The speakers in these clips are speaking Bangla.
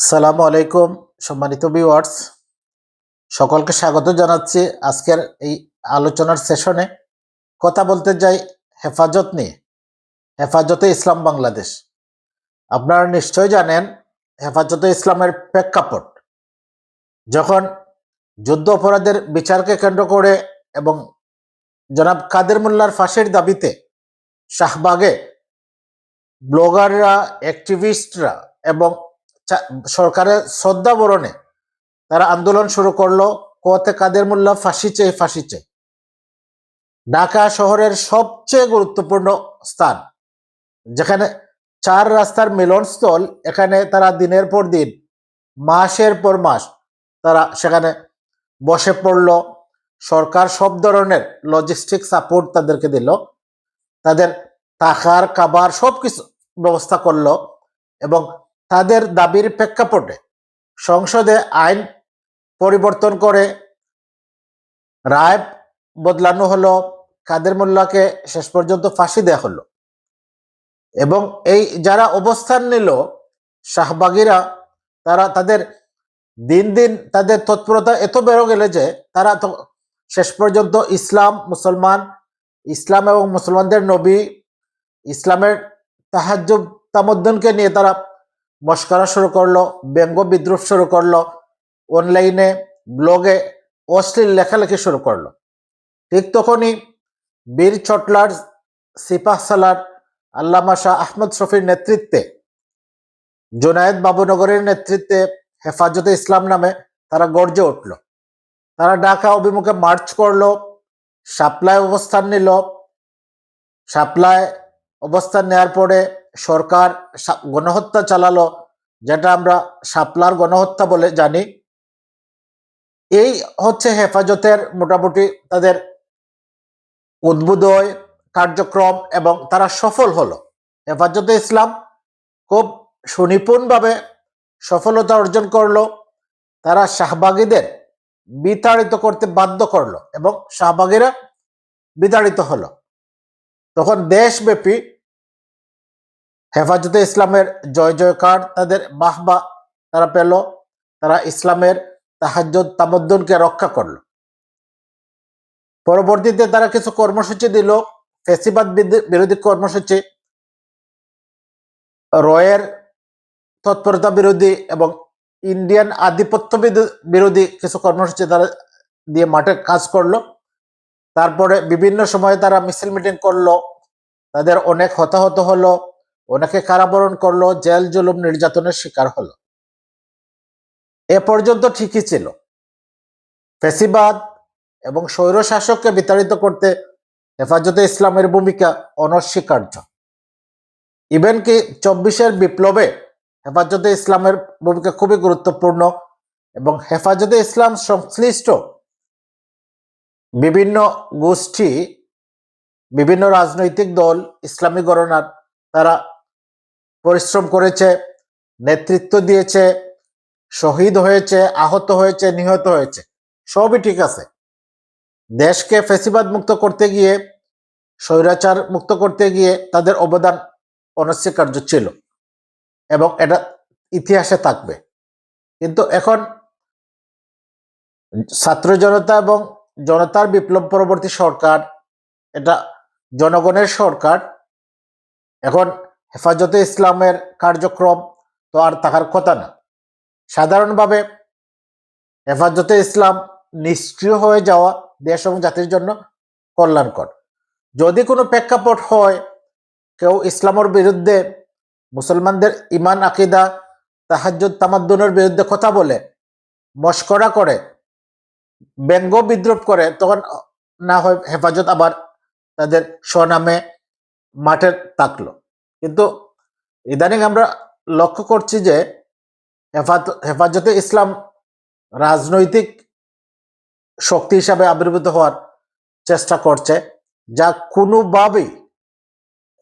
সালামু আলাইকুম সম্মানিত ভিউয়ার্স, সকলকে স্বাগত জানাচ্ছি। আজকের এই আলোচনার সেশনে কথা বলতে যাই হেফাজত নিয়ে। হেফাজতে ইসলাম বাংলাদেশ, আপনারা নিশ্চয় জানেন হেফাজতে ইসলামের প্রেক্ষাপট যখন যুদ্ধ অপরাধের বিচারকে কেন্দ্র করে এবং জনাব কাদের মোল্লার ফাঁসির দাবিতে শাহবাগে ব্লগাররা, অ্যাক্টিভিস্টরা এবং সরকারের শ্রদ্ধা বরণে তারা আন্দোলন শুরু করলো। কোয়াতে কাদের মোল্লা ফাঁসি চাই, ফাঁসি চাই। ঢাকা শহরের সবচেয়ে গুরুত্বপূর্ণ স্থান, যেখানে চার রাস্তার মিলনস্থল, এখানে তারা দিনের পর দিন, মাসের পর মাস তারা সেখানে বসে পড়ল। সরকার সব ধরনের লজিস্টিক সাপোর্ট তাদেরকে দিল, তাদের থাকার খাবার সব কিছু ব্যবস্থা করলো এবং তাদের দাবির প্রেক্ষাপটে সংসদে আইন পরিবর্তন করে রায় বদলানো হলো, কাদের মোল্লাকে শেষ পর্যন্ত ফাঁসি দেওয়া হলো। এবং এই যারা অবস্থান নিল শাহবাগীরা, তারা তাদের দিন দিন তাদের তৎপরতা এত বেড়ে গেলে যে তারা তো শেষ পর্যন্ত মুসলমান ইসলাম এবং মুসলমানদের নবী ইসলামের তাহাজ্জুদ তামাদ্দুনকে নিয়ে তারা মস্করা শুরু করলো, ব্যঙ্গ বিদ্রুপ শুরু করলো, অনলাইনে ব্লগে অশ্লীল লেখালেখি শুরু করলো। ঠিক তখনই বীর চটলার সিপাহ সালার আল্লামা শাহ আহমদ শফির নেতৃত্বে, জুনায়েদ বাবুনগরের নেতৃত্বে হেফাজতে ইসলাম নামে তারা গর্জে উঠল। তারা ঢাকা অভিমুখে মার্চ করলো, শাপলায় অবস্থান নিল। শাপলায় অবস্থান নেওয়ার পরে সরকার গণহত্যা চালালো, যেটা আমরা শাপলার গণহত্যা বলে জানি। এই হচ্ছে হেফাজতের মোটামুটি তাদের উদ্বোধন কার্যক্রম এবং তারা সফল হলো। হেফাজতে ইসলাম খুব সুনিপুণভাবে সফলতা অর্জন করলো। তারা শাহবাগীদের বিতাড়িত করতে বাধ্য করলো এবং শাহবাগীরা বিতাড়িত হলো। তখন দেশব্যাপী হেফাজতে ইসলামের জয় জয়কার, তাদের বাহবা তারা পেল। তারা ইসলামের তাহাজ্জুদ তামাদ্দুনকে রক্ষা করলো। পরবর্তীতে তারা কিছু কর্মসূচি দিল, ফ্যাসিবাদ বিরোধী কর্মসূচি, রয়ের তৎপরতা বিরোধী এবং ইন্ডিয়ান আধিপত্য বিরোধী কিছু কর্মসূচি তারা দিয়ে মাঠে কাজ করলো। তারপরে বিভিন্ন সময়ে তারা মিছিল মিটিং করলো, তাদের অনেক হতাহত হলো, অনেকে কারাবরণ করলো, জেল জুলুম নির্যাতনের শিকার হলো। এ পর্যন্ত ঠিকই ছিল। ফ্যাসিবাদ এবং স্বৈর শাসককে বিতাড়িত করতে হেফাজতে ইসলামের ভূমিকা অনস্বীকার্য। ইভেন কি 24-এর বিপ্লবে হেফাজতে ইসলামের ভূমিকা খুবই গুরুত্বপূর্ণ এবং হেফাজতে ইসলাম সংশ্লিষ্ট বিভিন্ন গোষ্ঠী, বিভিন্ন রাজনৈতিক দল ইসলামী গণনার তারা পরিশ্রম করেছে, নেতৃত্ব দিয়েছে, শহীদ হয়েছে, আহত হয়েছে, নিহত হয়েছে, সবই ঠিক আছে। দেশকে ফ্যাসিবাদ মুক্ত করতে গিয়ে, স্বৈরাচার মুক্ত করতে গিয়ে তাদের অবদান অনস্বীকার্য ছিল এবং এটা ইতিহাসে থাকবে। কিন্তু এখন ছাত্র জনতা এবং জনতার বিপ্লব পরবর্তী সরকার, এটা জনগণের সরকার। এখন হেফাজতে ইসলামের কার্যক্রম তো আর থাকার কথা না। সাধারণভাবে হেফাজতে ইসলাম নিষ্ক্রিয় হয়ে যাওয়া দেশ এবং জাতির জন্য কল্যাণকর। যদি কোনো প্রেক্ষাপট হয়, কেউ ইসলামের বিরুদ্ধে, মুসলমানদের ইমান আকিদা তাহাজ্জুদ তামাদ্দুনের বিরুদ্ধে কথা বলে, মস্করা করে, ব্যঙ্গ বিদ্রুপ করে, তখন না হয় হেফাজত আবার তাদের স্বনামে মাঠে থাকলো। কিন্তু ইদানিং আমরা লক্ষ্য করছি যে হেফাজতে ইসলাম রাজনৈতিক শক্তি হিসাবে আবির্ভূত হওয়ার চেষ্টা করছে, যা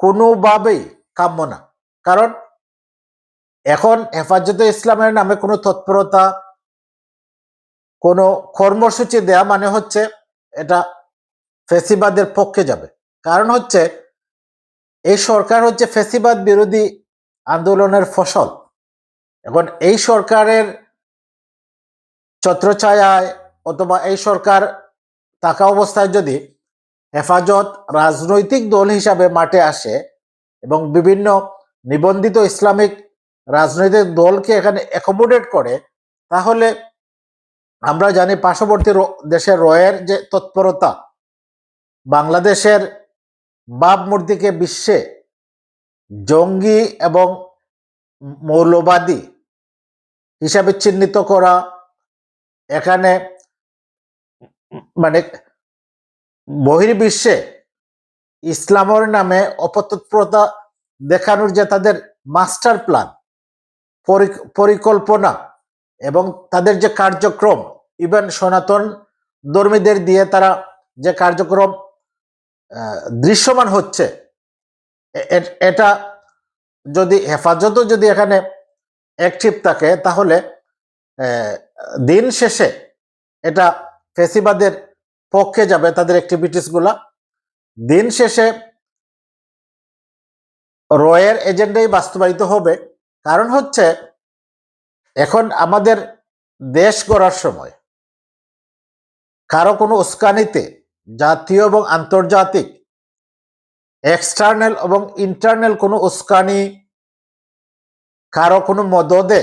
কোনোভাবেই কাম্য না। কারণ এখন হেফাজতে ইসলামের নামে কোনো তৎপরতা, কোনো কর্মসূচি দেয়া মানে হচ্ছে এটা ফ্যাসিবাদের পক্ষে যাবে। কারণ হচ্ছে এই সরকার হচ্ছে ফ্যাসিবাদ বিরোধী আন্দোলনের ফসল। এখন এই সরকারের ছত্রছায়ায় অথবা এই সরকার থাকা অবস্থায় যদি হেফাজত রাজনৈতিক দল হিসাবে মাঠে আসে এবং বিভিন্ন নিবন্ধিত ইসলামিক রাজনৈতিক দলকে এখানে অ্যাকোমোডেট করে, তাহলে আমরা জানি পার্শ্ববর্তী দেশের রয়ের যে তৎপরতা, বাংলাদেশের ভাবমূর্তিকে বিশ্বে জঙ্গি এবং মৌলবাদী হিসাবে চিহ্নিত করা, এখানে মানে বহির্বিশ্বে ইসলামের নামে অপতৎপরতা দেখানোর যে তাদের মাস্টার প্ল্যান, পরিকল্পনা এবং তাদের যে কার্যক্রম, ইভেন সনাতন ধর্মীদের দিয়ে তারা যে কার্যক্রম দৃশ্যমান হচ্ছে, এটা যদি হেফাজতও যদি এখানে অ্যাক্টিভ থাকে, তাহলে দিন শেষে এটা ফেসিবাদের পক্ষে যাবে তাদের অ্যাক্টিভিটিস গুলা। দিন শেষে রয়ের এজেন্ডাই বাস্তবায়িত হবে। কারণ হচ্ছে এখন আমাদের দেশ গড়ার সময় কারো কোনো উস্কানিতে জাতীয় এবং আন্তর্জাতিক এক্সটার্নাল এবং ইন্টারনাল কোনো উস্কানি, কারো কোনো মদদে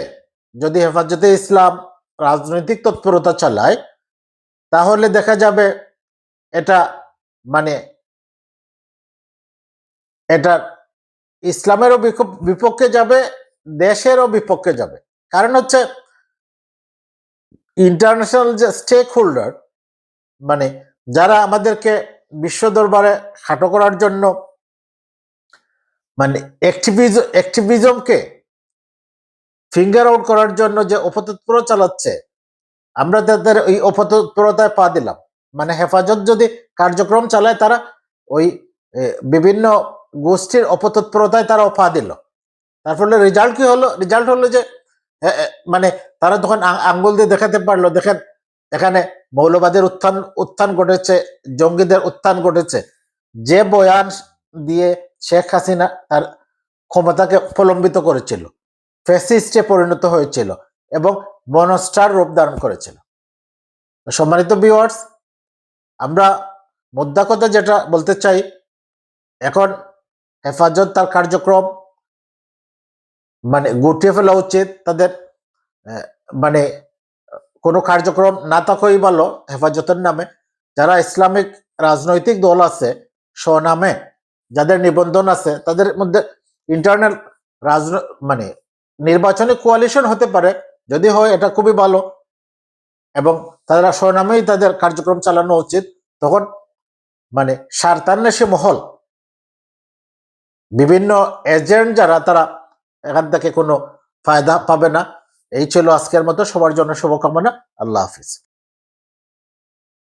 যদি হেফাজতে ইসলাম রাজনৈতিক তৎপরতা চালায়, তাহলে দেখা যাবে এটা মানে এটা ইসলামেরও বিপক্ষে যাবে, দেশেরও বিপক্ষে যাবে। কারণ হচ্ছে ইন্টারন্যাশনাল যে স্টেক হোল্ডার, মানে যারা আমাদেরকে বিশ্ব দরবারে খাটো করার জন্য মানে অ্যাক্টিভিজমকে ফিঙ্গার আউট করার জন্য যে অপতৎপরতা চালাচ্ছে, আমরা তাদের ওই অপতৎপরতায় পা দিলাম। মানে হেফাজত যদি কার্যক্রম চালায়, তারা ওই বিভিন্ন গোষ্ঠীর অপতৎপরতায় তারা পা দিল। তার ফলে রেজাল্ট কি হলো? রেজাল্ট হলো যে মানে তারা তখন আঙ্গুল দিয়ে দেখাতে পারলো, দেখেন এখানে মৌলবাদের উত্থান ঘটেছে, জঙ্গিদের উত্থান ঘটেছে। যে বয়ান দিয়ে শেখ হাসিনা তার ক্ষমতাকে প্রলম্বিত করেছিল, ফ্যাসিস্টে পরিণত হয়েছিল এবং মনস্টার রূপ ধারণ করেছিল। সম্মানিত ভিউয়ার্স, আমরা মুদ্রা কথা যেটা বলতে চাই, এখন হেফাজত তার কার্যক্রম মানে গুটিয়ে ফেলা উচিত। তাদের মানে কোনো কার্যক্রম না থাকাই ভালো হেফাজতের নামে। যারা ইসলামিক রাজনৈতিক দল আছে স্বনামে, যাদের নিবন্ধন আছে, তাদের মধ্যে ইন্টারনাল মানে নির্বাচনী কোয়ালিশন হতে পারে। যদি হয় এটা খুবই ভালো এবং তারা স্বনামেই তাদের কার্যক্রম চালানো উচিত। তখন মানে স্বার্থান্বেষী মহল, বিভিন্ন এজেন্ট যারা, তারা এখান থেকে কোনো ফায়দা পাবে না। এই ছিল আজকের মতো। সবার জন্য শুভকামনা। আল্লাহ হাফিজ।